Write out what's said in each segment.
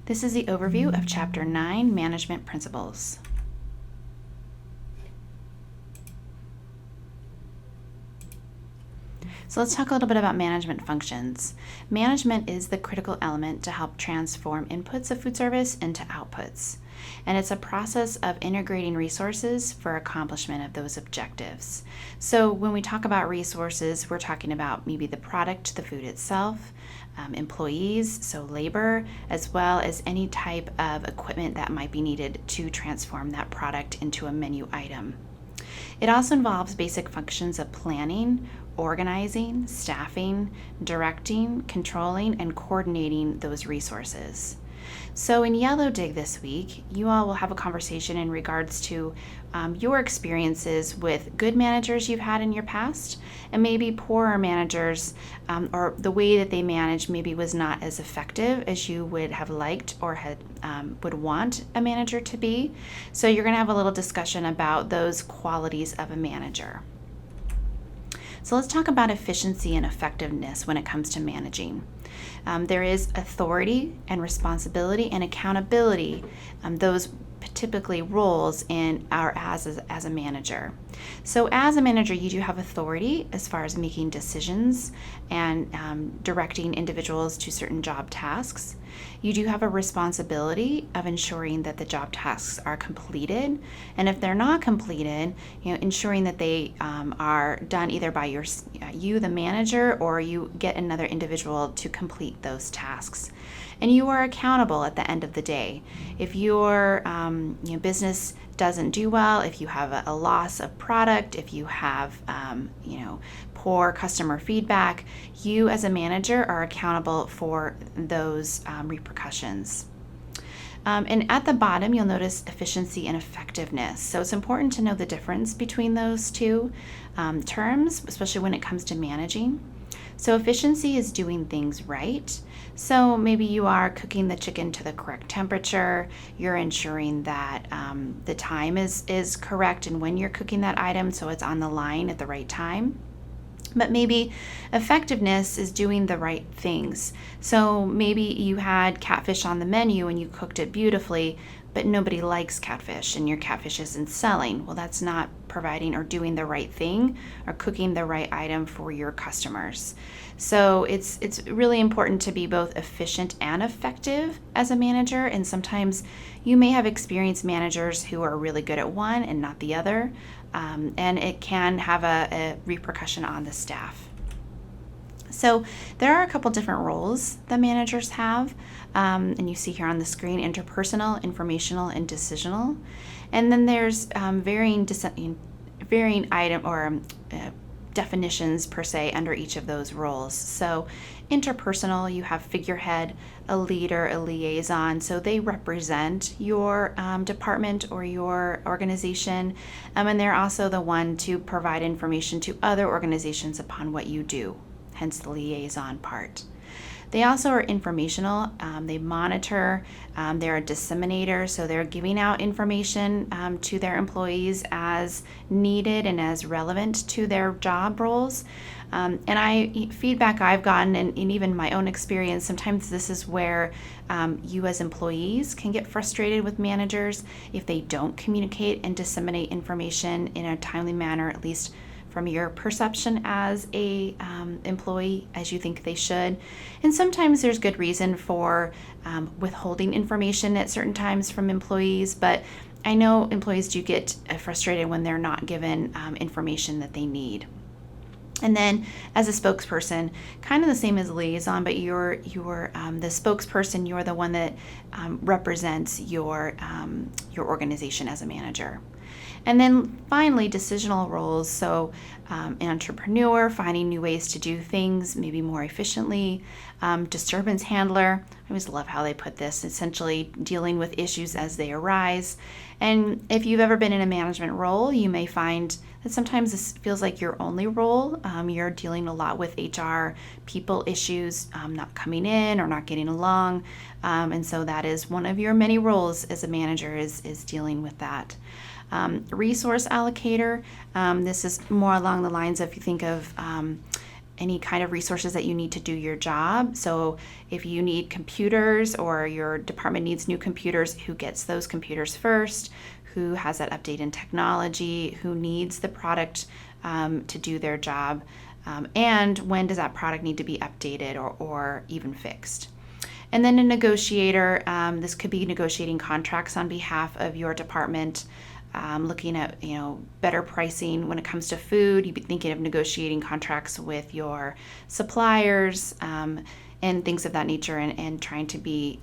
This is the overview of Chapter 9, Management Principles. So let's talk a little bit about management functions. Management is the critical element to help transform inputs of food service into outputs. And it's a process of integrating resources for accomplishment of those objectives. So when we talk about resources, we're talking about maybe the product, the food itself, employees, so labor, as well as any type of equipment that might be needed to transform that product into a menu item. It also involves basic functions of planning, organizing, staffing, directing, controlling, and coordinating those resources. So in Yellow Dig this week, you all will have a conversation in regards to your experiences with good managers you've had in your past, and maybe poorer managers, or the way that they managed maybe was not as effective as you would have liked or would want a manager to be. So you're going to have a little discussion about those qualities of a manager. So let's talk about efficiency and effectiveness when it comes to managing. There is authority and responsibility and accountability, those typically roles in our as a manager. So as a manager, you do have authority as far as making decisions and directing individuals to certain job tasks. You do have a responsibility of ensuring that the job tasks are completed, and if they're not completed, ensuring that they are done either by you, the manager, or you get another individual to complete those tasks. And you are accountable at the end of the day. If your business doesn't do well, if you have a loss of product, if you have poor customer feedback, you as a manager are accountable for those repercussions. And at the bottom, you'll notice efficiency and effectiveness. So it's important to know the difference between those two terms, especially when it comes to managing. So efficiency is doing things right. So maybe you are cooking the chicken to the correct temperature. You're ensuring that the time is correct and when you're cooking that item, so it's on the line at the right time. But maybe effectiveness is doing the right things. So maybe you had catfish on the menu and you cooked it beautifully, but nobody likes catfish and your catfish isn't selling. Well, that's not providing or doing the right thing or cooking the right item for your customers. So it's really important to be both efficient and effective as a manager. And sometimes you may have experienced managers who are really good at one and not the other. And it can have a repercussion on the staff. So there are a couple different roles that managers have, and you see here on the screen: interpersonal, informational, and decisional. And then there's varying item or definitions per se under each of those roles. So interpersonal, you have figurehead, a leader, a liaison. So they represent your department or your organization, and they're also the one to provide information to other organizations upon what you do, hence the liaison part. They also are informational. They monitor. They're a disseminator, so they're giving out information to their employees as needed and as relevant to their job roles. And feedback I've gotten, and even my own experience, sometimes this is where you as employees can get frustrated with managers if they don't communicate and disseminate information in a timely manner, at least from your perception as a employee, as you think they should. And sometimes there's good reason for withholding information at certain times from employees, but I know employees do get frustrated when they're not given information that they need. And then as a spokesperson, kind of the same as a liaison, but you're the spokesperson. You're the one that represents your organization as a manager. And then finally, decisional roles. So entrepreneur, finding new ways to do things maybe more efficiently. Disturbance handler. I always love how they put this, essentially dealing with issues as they arise. And if you've ever been in a management role, you may find that sometimes this feels like your only role. You're dealing a lot with HR people issues, not coming in or not getting along. And so that is one of your many roles as a manager is dealing with that. Resource allocator. This is more along the lines of, if you think of any kind of resources that you need to do your job. So if you need computers or your department needs new computers, who gets those computers first? Who has that update in technology? Who needs the product to do their job? And when does that product need to be updated or even fixed? And then a negotiator, this could be negotiating contracts on behalf of your department, looking at better pricing when it comes to food. You'd be thinking of negotiating contracts with your suppliers and things of that nature, and trying to be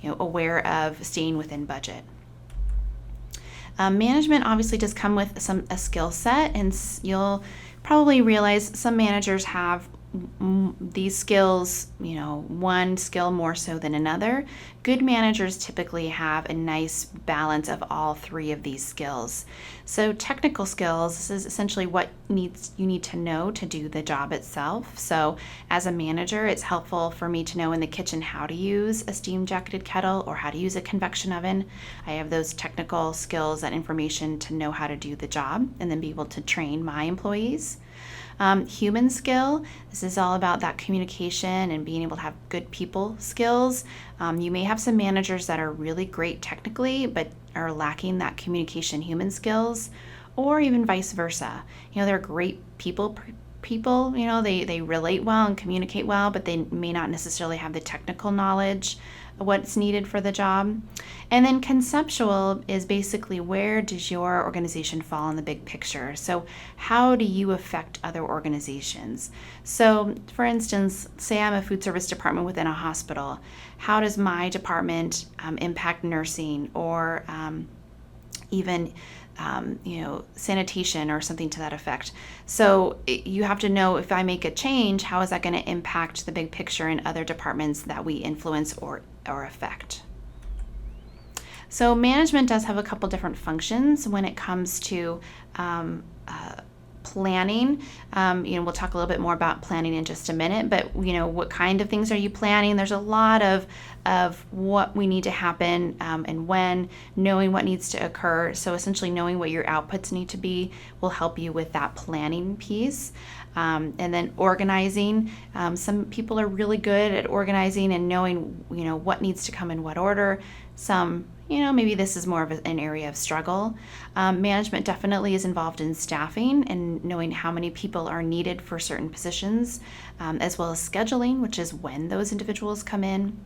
aware of staying within budget. Management obviously does come with a skill set, and you'll probably realize some managers have these skills, one skill more so than another. Good managers typically have a nice balance of all three of these skills. So technical skills, this is essentially what you need to know to do the job itself. So as a manager, it's helpful for me to know in the kitchen how to use a steam jacketed kettle or how to use a convection oven. I have those technical skills and information to know how to do the job and then be able to train my employees. Human skill, this is all about that communication and being able to have good people skills. You may have some managers that are really great technically, but are lacking that communication human skills, or even vice versa. They're great people, they relate well and communicate well, but they may not necessarily have the technical knowledge of what's needed for the job. And then conceptual is basically, where does your organization fall in the big picture? So how do you affect other organizations? So for instance, say I'm a food service department within a hospital. How does my department impact nursing or even sanitation or something to that effect? So you have to know, if I make a change, how is that going to impact the big picture in other departments that we influence or affect? So management does have a couple different functions when it comes to planning. We'll talk a little bit more about planning in just a minute, but what kind of things are you planning? There's a lot of what we need to happen and when, knowing what needs to occur. So essentially knowing what your outputs need to be will help you with that planning piece. And then organizing. Some people are really good at organizing and knowing, what needs to come in what order. Some, maybe this is more of an area of struggle. Management definitely is involved in staffing and knowing how many people are needed for certain positions, as well as scheduling, which is when those individuals come in.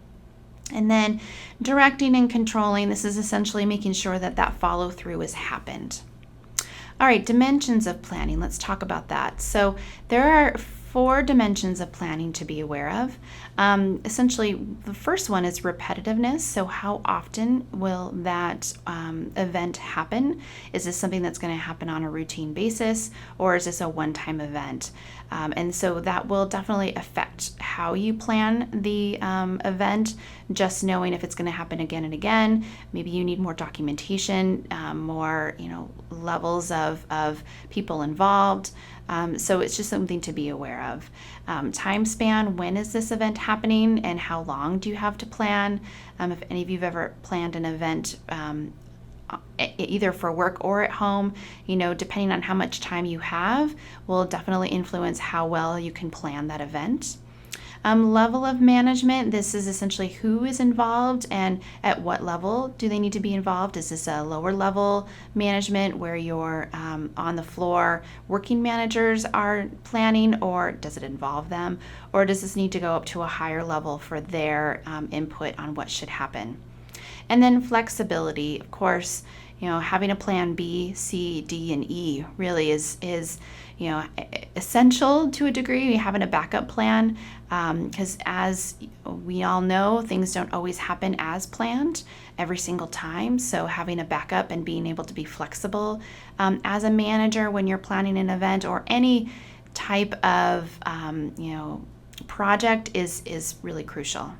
And then directing and controlling. This is essentially making sure that follow through has happened. All right, dimensions of planning. Let's talk about that. So there are 4 dimensions of planning to be aware of. Essentially, the first one is repetitiveness. So how often will that event happen? Is this something that's going to happen on a routine basis, or is this a one-time event? And so that will definitely affect how you plan the event, just knowing if it's going to happen again and again. Maybe you need more documentation, more levels of people involved. So it's just something to be aware of. Time span, when is this event happening and how long do you have to plan? If any of you have ever planned an event, either for work or at home, depending on how much time you have, will definitely influence how well you can plan that event. Level of management, this is essentially who is involved and at what level do they need to be involved. Is this a lower level management where you're on the floor, working managers are planning, or does it involve them? Or does this need to go up to a higher level for their input on what should happen? And then flexibility, of course, having a plan B, C, D, and E really is essential to a degree. Having a backup plan, because as we all know, things don't always happen as planned every single time. So having a backup and being able to be flexible as a manager when you're planning an event or any type of project is really crucial.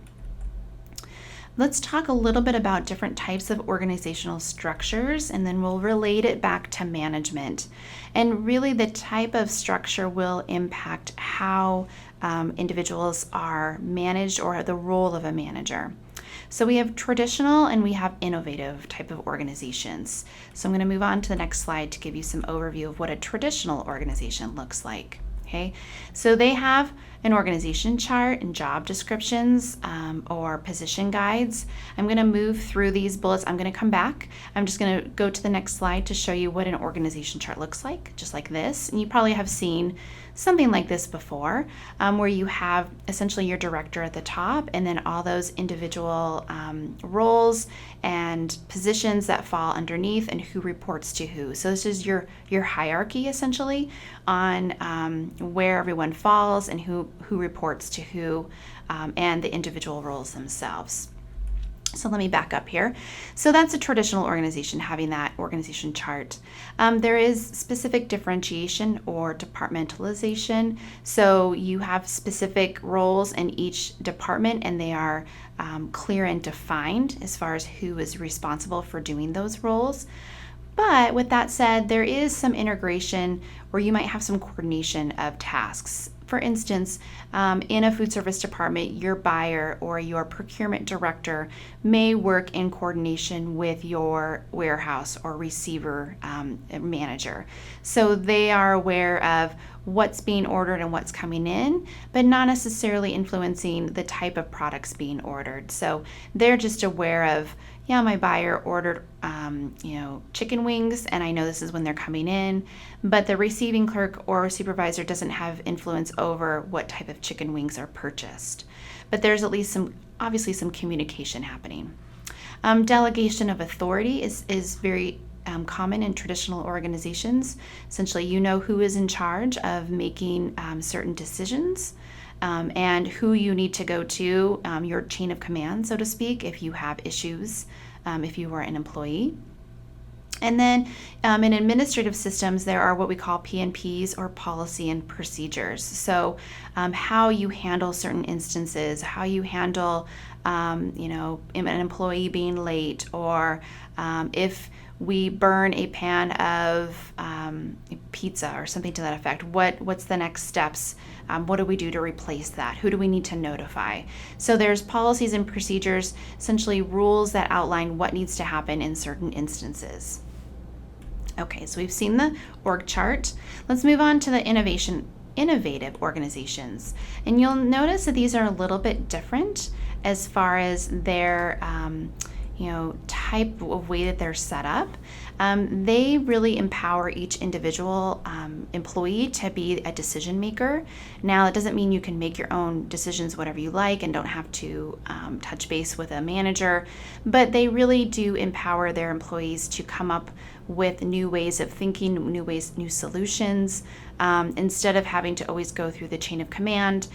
Let's talk a little bit about different types of organizational structures, and then we'll relate it back to management. And really the type of structure will impact how individuals are managed or the role of a manager. So we have traditional and we have innovative type of organizations. So I'm going to move on to the next slide to give you some overview of what a traditional organization looks like. Okay, so they have an organization chart and job descriptions or position guides. I'm going to move through these bullets. I'm going to come back. I'm just going to go to the next slide to show you what an organization chart looks like, just like this. And you probably have seen something like this before, where you have essentially your director at the top and then all those individual roles and positions that fall underneath and who reports to who. So this is your hierarchy essentially on where everyone falls and who reports to who and the individual roles themselves. So let me back up here. So that's a traditional organization, having that organization chart. There is specific differentiation or departmentalization. So you have specific roles in each department and they are clear and defined as far as who is responsible for doing those roles. But with that said, there is some integration where you might have some coordination of tasks. For instance, in a food service department, your buyer or your procurement director may work in coordination with your warehouse or receiver manager. So they are aware of what's being ordered and what's coming in, but not necessarily influencing the type of products being ordered. So they're just aware of, yeah, my buyer ordered, chicken wings, and I know this is when they're coming in, but the receiving clerk or supervisor doesn't have influence over what type of chicken wings are purchased. But there's at least obviously some communication happening. Delegation of authority is very common in traditional organizations. Essentially, you know who is in charge of making certain decisions and who you need to go to, your chain of command, so to speak, if you have issues, if you are an employee. And then in administrative systems, there are what we call P&Ps or policy and procedures. So how you handle certain instances, how you handle, an employee being late, or if we burn a pan of pizza or something to that effect, what's the next steps? What do we do to replace that? Who do we need to notify? So there's policies and procedures, essentially rules that outline what needs to happen in certain instances. Okay, so we've seen the org chart. Let's move on to the innovative organizations. And you'll notice that these are a little bit different as far as their type of way that they're set up. They really empower each individual employee to be a decision maker. Now, it doesn't mean you can make your own decisions whatever you like and don't have to touch base with a manager, but they really do empower their employees to come up with new ways of thinking, new solutions. Instead of having to always go through the chain of command,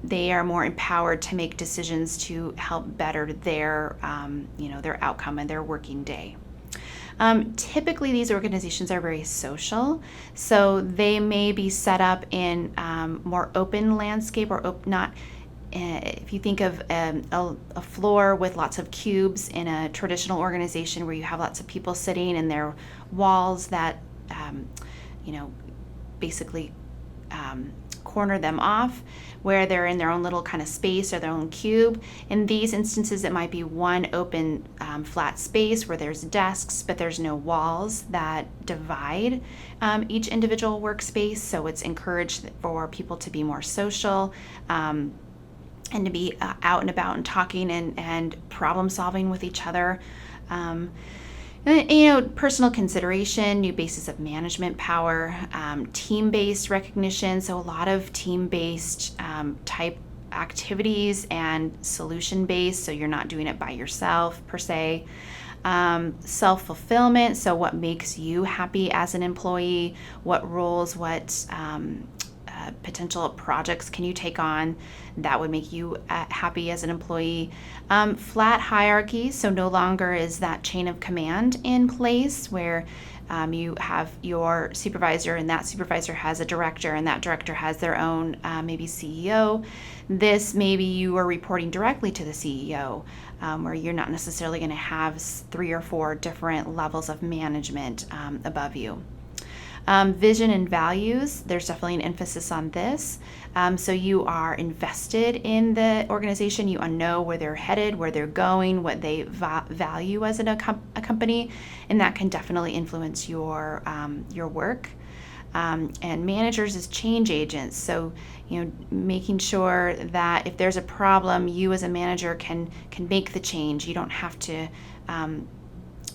they are more empowered to make decisions to help better their outcome and their working day. Typically, these organizations are very social, so they may be set up in more open landscape or not. If you think of a floor with lots of cubes in a traditional organization where you have lots of people sitting and there are walls that, basically corner them off where they're in their own little kind of space or their own cube. In these instances, it might be one open flat space where there's desks, but there's no walls that divide each individual workspace. So it's encouraged for people to be more social and to be out and about and talking and problem solving with each other. Personal consideration, new bases of management power, team-based recognition, so a lot of team-based type activities and solution-based, so you're not doing it by yourself per se. Self-fulfillment, so what makes you happy as an employee, what roles, what potential projects can you take on that would make you happy as an employee. Flat hierarchy, so no longer is that chain of command in place where you have your supervisor and that supervisor has a director and that director has their own maybe CEO. This maybe you are reporting directly to the CEO, where you're not necessarily going to have 3 or 4 different levels of management above you. Vision and values, there's definitely an emphasis on this. So you are invested in the organization, you know where they're headed, where they're going, what they value as a company, and that can definitely influence your work. And managers as change agents. So, making sure that if there's a problem, you as a manager can make the change. You don't have to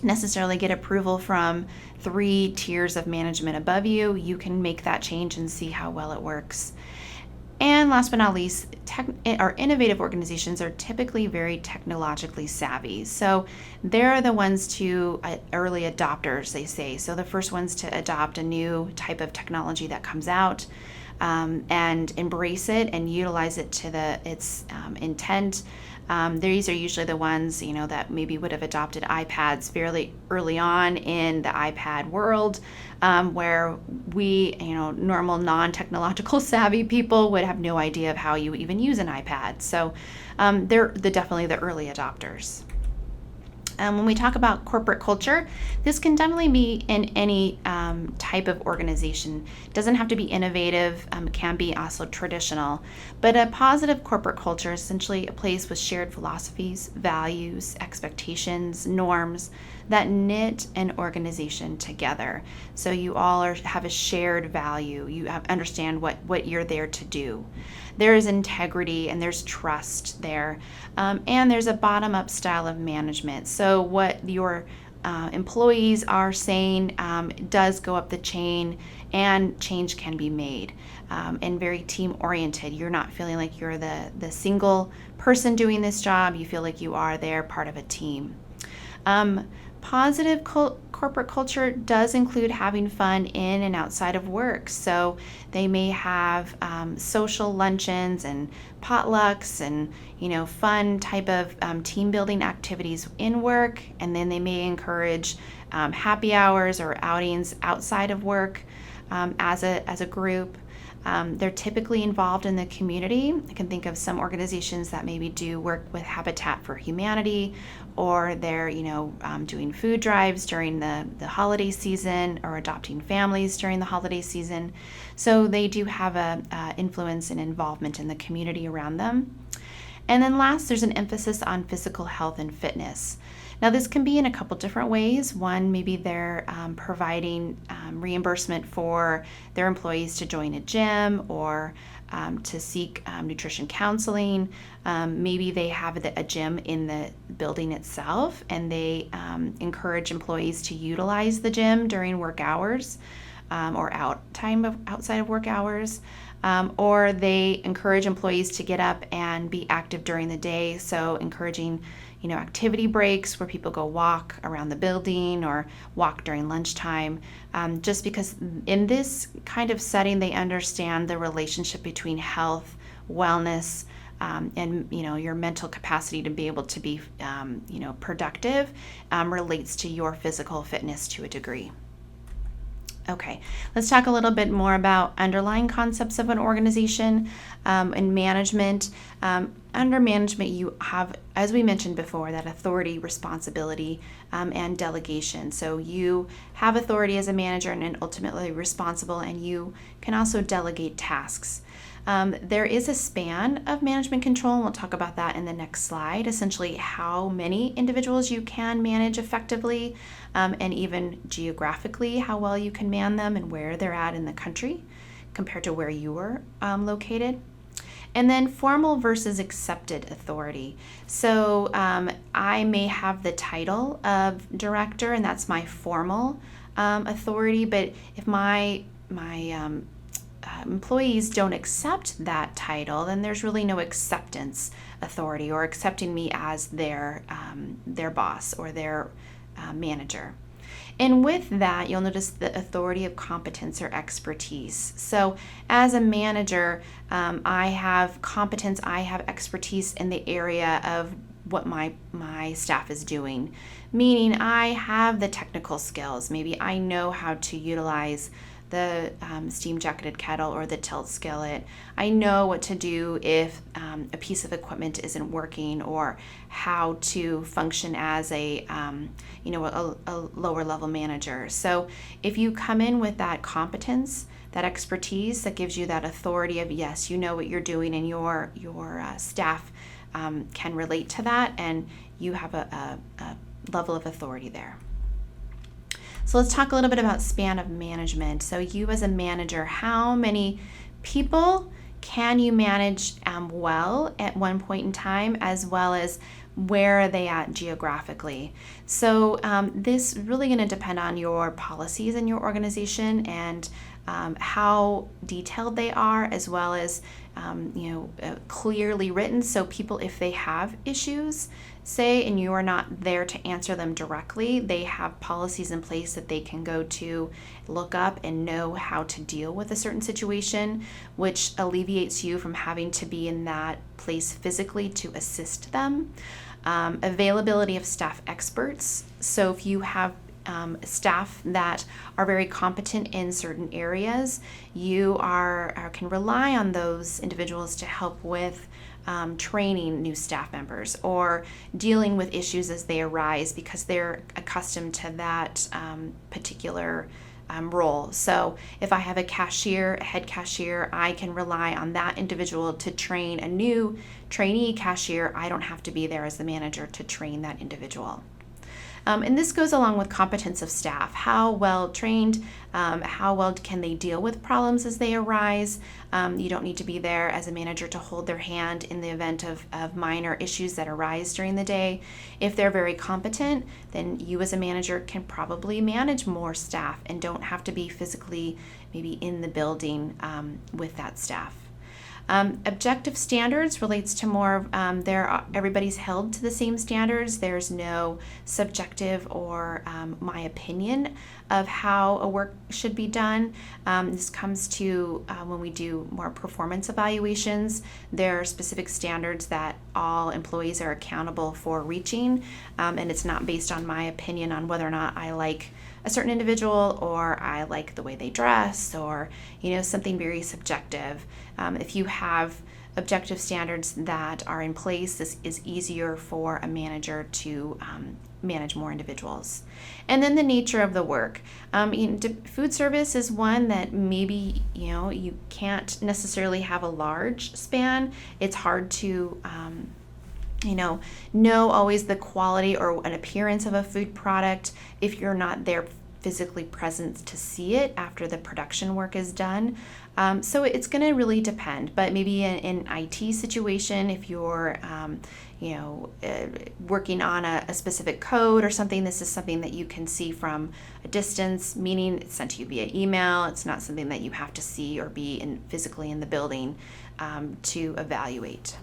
necessarily get approval from 3 tiers of management above you. You can make that change and see how well it works. And last but not least, our innovative organizations are typically very technologically savvy. So they're the ones to early adopters, they say. So the first ones to adopt a new type of technology that comes out and embrace it and utilize it to its intent. These are usually the ones, that maybe would have adopted iPads fairly early on in the iPad world, where we, normal non-technological savvy people would have no idea of how you even use an iPad. So they're definitely the early adopters. When we talk about corporate culture, this can definitely be in any type of organization. It doesn't have to be innovative, it can be also traditional. But a positive corporate culture is essentially a place with shared philosophies, values, expectations, norms that knit an organization together. So you all have a shared value. You understand what you're there to do. There is integrity and there's trust there. And there's a bottom-up style of management. So what your employees are saying does go up the chain and change can be made. And very team-oriented. You're not feeling like you're the single person doing this job. You feel like you are there, part of a team. Positive corporate culture does include having fun in and outside of work. So they may have social luncheons and potlucks and fun type of team building activities in work, and then they may encourage happy hours or outings outside of work as a group. They're typically involved in the community. I can think of some organizations that maybe do work with Habitat for Humanity, or they're doing food drives during the holiday season, or adopting families during the holiday season. So they do have a influence and involvement in the community around them. And then last, there's an emphasis on physical health and fitness. Now, this can be in a couple different ways. One, maybe they're providing reimbursement for their employees to join a gym or to seek nutrition counseling. Maybe they have a gym in the building itself, and they encourage employees to utilize the gym during work hours or outside of work hours. Or they encourage employees to get up and be active during the day, so encouraging activity breaks where people go walk around the building or walk during lunchtime, just because in this kind of setting they understand the relationship between health, wellness, and your mental capacity to be able to be productive relates to your physical fitness to a degree. Okay, let's talk a little bit more about underlying concepts of an organization and management. Under management, you have, as we mentioned before, that authority, responsibility, and delegation. So you have authority as a manager and ultimately responsible, and you can also delegate tasks. There is a span of management control, and we'll talk about that in the next slide. Essentially, how many individuals you can manage effectively, and even geographically, how well you can man them and where they're at in the country compared to where you were located. And then formal versus accepted authority. So I may have the title of director, and that's my formal authority, but if my employees don't accept that title, then there's really no acceptance authority or accepting me as their boss or their manager. And with that, you'll notice the authority of competence or expertise. So as a manager, I have competence, I have expertise in the area of what my staff is doing, meaning I have the technical skills. Maybe I know how to utilize the steam jacketed kettle or the tilt skillet. I know what to do if a piece of equipment isn't working, or how to function as a lower level manager. So if you come in with that competence, that expertise, that gives you that authority of, yes, you know what you're doing, and your staff can relate to that, and you have a level of authority there. So let's talk a little bit about span of management. So you as a manager, how many people can you manage well at one point in time, as well as where are they at geographically? So this is really going to depend on your policies in your organization and how detailed they are, as well as clearly written. So people, if they have issues, say, and you are not there to answer them directly, they have policies in place that they can go to, look up, and know how to deal with a certain situation, which alleviates you from having to be in that place physically to assist them. Availability of staff experts. So if you have staff that are very competent in certain areas, you can rely on those individuals to help with training new staff members or dealing with issues as they arise, because they're accustomed to that particular role. So if I have a head cashier, I can rely on that individual to train a new trainee cashier. I don't have to be there as the manager to train that individual. And this goes along with competence of staff. How well trained, how well can they deal with problems as they arise? You don't need to be there as a manager to hold their hand in the event of minor issues that arise during the day. If they're very competent, then you as a manager can probably manage more staff and don't have to be physically maybe in the building with that staff. Objective standards relates to more everybody's held to the same standards. There's no subjective or my opinion of how a work should be done. This comes to when we do more performance evaluations. There are specific standards that all employees are accountable for reaching, and it's not based on my opinion on whether or not I like a certain individual or I like the way they dress, or something very subjective. If you have objective standards that are in place, this is easier for a manager to manage more individuals. And then the nature of the work. Food service is one that maybe you can't necessarily have a large span. It's hard to know always the quality or an appearance of a food product if you're not there physically present to see it after the production work is done. So it's going to really depend, but maybe in an IT situation, if you're working on a specific code or something, this is something that you can see from a distance, meaning it's sent to you via email. It's not something that you have to see or be physically in the building to evaluate.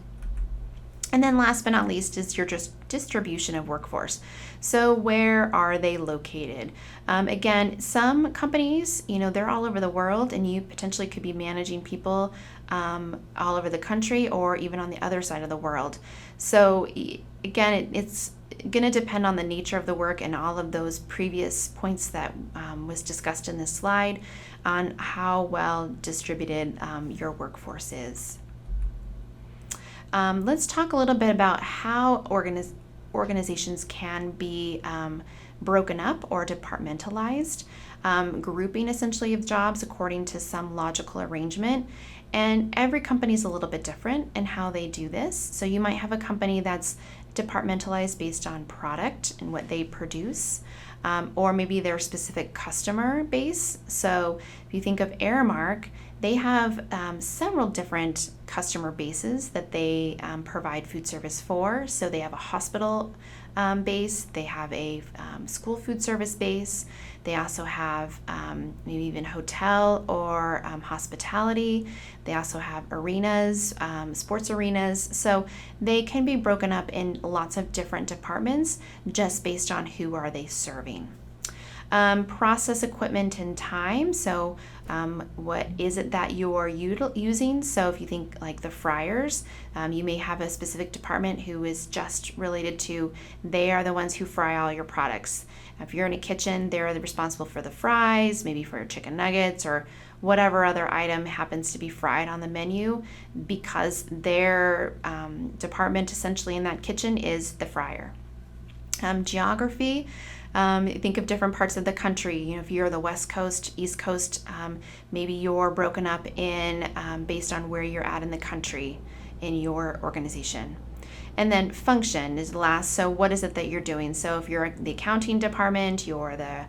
And then last but not least is your just distribution of workforce. So where are they located? Again, some companies, they're all over the world, and you potentially could be managing people all over the country or even on the other side of the world. So again, it's going to depend on the nature of the work and all of those previous points that was discussed in this slide on how well distributed your workforce is. Let's talk a little bit about how organizations can be broken up or departmentalized, grouping essentially of jobs according to some logical arrangement. And every company is a little bit different in how they do this. So you might have a company that's departmentalized based on product and what they produce, or maybe their specific customer base. So if you think of Aramark, they have several different customer bases that they provide food service for. So they have a hospital base, they have a school food service base, they also have maybe even hotel or hospitality. They also have arenas, sports arenas. So they can be broken up in lots of different departments just based on who are they serving. Process equipment and time. So what is it that you're using? So if you think like the fryers, you may have a specific department who is just related to, they are the ones who fry all your products. If you're in a kitchen, they're responsible for the fries, maybe for chicken nuggets or whatever other item happens to be fried on the menu, because their department essentially in that kitchen is the fryer. Geography. Think of different parts of the country. If you're the West Coast, East Coast, maybe you're broken up in based on where you're at in the country in your organization. And then function is last. So what is it that you're doing? So if you're the accounting department, you're the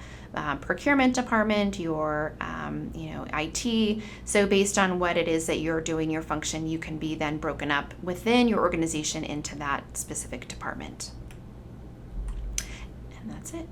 procurement department, your IT. So based on what it is that you're doing, your function, you can be then broken up within your organization into that specific department. And that's it.